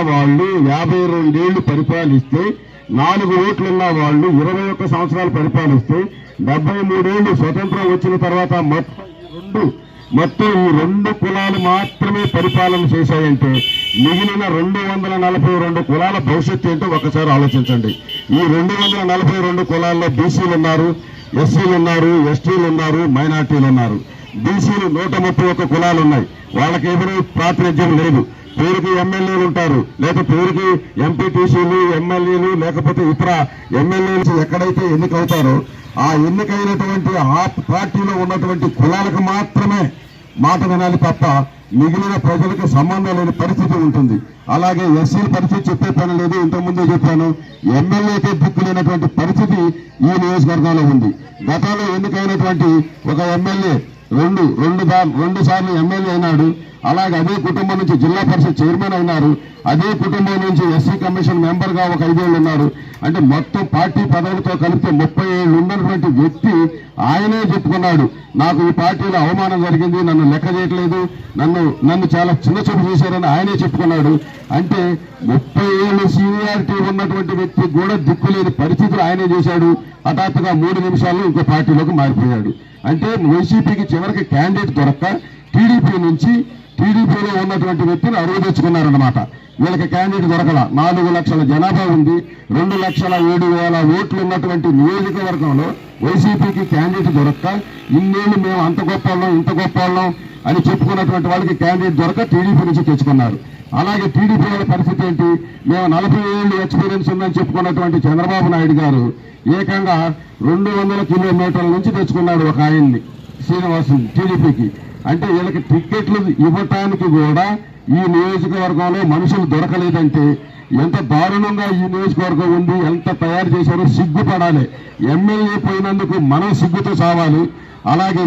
వాళ్ళు 52 ఏళ్లు పరిపాలిస్తే, 4 ఓట్లున్న వాళ్ళు 21 సంవత్సరాలు పరిపాలిస్తే, 73 ఏళ్లు స్వతంత్రం వచ్చిన తర్వాత మొత్తం ఈ 2 కులాలు మాత్రమే పరిపాలన చేశాయంటే మిగిలిన 242 కులాల భవిష్యత్తు ఏంటో ఒకసారి ఆలోచించండి. ఈ 242 కులాల్లో బీసీలు ఉన్నారు, ఎస్సీలు ఉన్నారు, ఎస్టీలు ఉన్నారు, మైనార్టీలు ఉన్నారు. బీసీలు 131 కులాలు ఉన్నాయి. వాళ్ళకి ఎవరు ప్రాతినిధ్యం లేదు. పేరుకి ఎమ్మెల్యేలు ఉంటారు, లేకపోతే పేరుకి ఎంపీటీసీలు, ఎమ్మెల్యేలు, లేకపోతే ఇతర ఎమ్మెల్యేలు ఎక్కడైతే ఎన్నికవుతారో ఆ ఎన్నికైనటువంటి ఆ పార్టీలో ఉన్నటువంటి కులాలకు మాత్రమే మాట వినాలి తప్ప మిగిలిన ప్రజలకు సంబంధం లేని పరిస్థితి ఉంటుంది. అలాగే ఎస్సీల పరిస్థితి చెప్పే పని లేదు. ఇంతకుముందే చెప్పాను, ఎమ్మెల్యేకే దిక్కు లేనటువంటి పరిస్థితి ఈ నియోజకవర్గంలో ఉంది. గతంలో ఎన్నికైనటువంటి ఒక ఎమ్మెల్యే రెండు సార్లు ఎమ్మెల్యే అయినాడు. అలాగే అదే కుటుంబం నుంచి జిల్లా పరిషత్ చైర్మన్ అయినారు. అదే కుటుంబం నుంచి ఎస్సీ కమిషన్ మెంబర్ గా ఒక 5 ఏళ్ళు ఉన్నారు. అంటే మొత్తం పార్టీ పదవులతో కలిపితే 30 ఏళ్ళు ఉన్నటువంటి వ్యక్తి ఆయనే చెప్పుకున్నాడు, నాకు ఈ పార్టీలో అవమానం జరిగింది, నన్ను లెక్క చేయట్లేదు, నన్ను చాలా చిన్న చూపు చేశారని ఆయనే చెప్పుకున్నాడు. అంటే 30 ఏళ్ళు సీనియారిటీ ఉన్నటువంటి వ్యక్తి కూడా దిక్కులేని పరిస్థితులు ఆయనే చేశాడు. హఠాత్తుగా 3 నిమిషాల్లో ఇంకో పార్టీలోకి మారిపోయాడు. అంటే వైసీపీకి చివరికి క్యాండిడేట్ దొరక్క టీడీపీలో ఉన్నటువంటి వ్యక్తిని అరువు తెచ్చుకున్నారన్నమాట. వీళ్ళకి క్యాండిడేట్ దొరకల. 4 లక్షల జనాభా ఉంది, 2,07,000 ఓట్లు ఉన్నటువంటి నియోజకవర్గంలో వైసీపీకి క్యాండిడేట్ దొరక్క ఇన్నేళ్లు మేము అంత గొప్ప ఇంత గొప్ప అని చెప్పుకున్నటువంటి వాళ్ళకి క్యాండిడేట్ దొరక టీడీపీ నుంచి తెచ్చుకున్నారు. అలాగే టీడీపీ వాళ్ళ పరిస్థితి ఏంటి? మేము 40 ఏళ్ళు ఎక్స్పీరియన్స్ ఉందని చెప్పుకున్నటువంటి చంద్రబాబు నాయుడు గారు ఏకంగా 200 కిలోమీటర్ల నుంచి తెచ్చుకున్నాడు ఒక ఆయన్ని, శ్రీనివాసు, టీడీపీకి. అంటే వీళ్ళకి టిక్కెట్లు ఇవ్వటానికి కూడా ఈ నియోజకవర్గంలో మనుషులు దొరకలేదంటే ఎంత దారుణంగా ఈ నియోజకవర్గం ఉంది, ఎంత తయారు చేశారో సిగ్గుపడాలి. ఎమ్మెల్యే పోయినందుకు మనం సిగ్గుతో సావాలి. అలాగే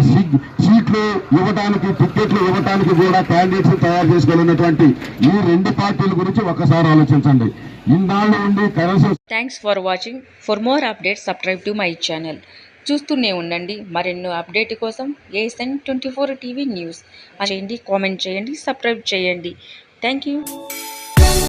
సీట్లు ఇవ్వడానికి, టిక్కెట్లు ఇవ్వడానికి కూడా క్యాండిడేట్స్ తయారు చేసుకోలేనటువంటి ఈ 2 పార్టీల గురించి ఒక్కసారి ఆలోచించండి. ఇన్నాళ్ళు ఉండి కనీసం. Thanks for watching. For more updates subscribe to my channel. చూస్తూనే ఉండండి మరెన్నో అప్డేట్ కోసం ఏఎస్ఎన్ 24 టీవీ న్యూస్ చేయండి, కామెంట్ చేయండి, సబ్స్క్రైబ్ చేయండి. Thank you.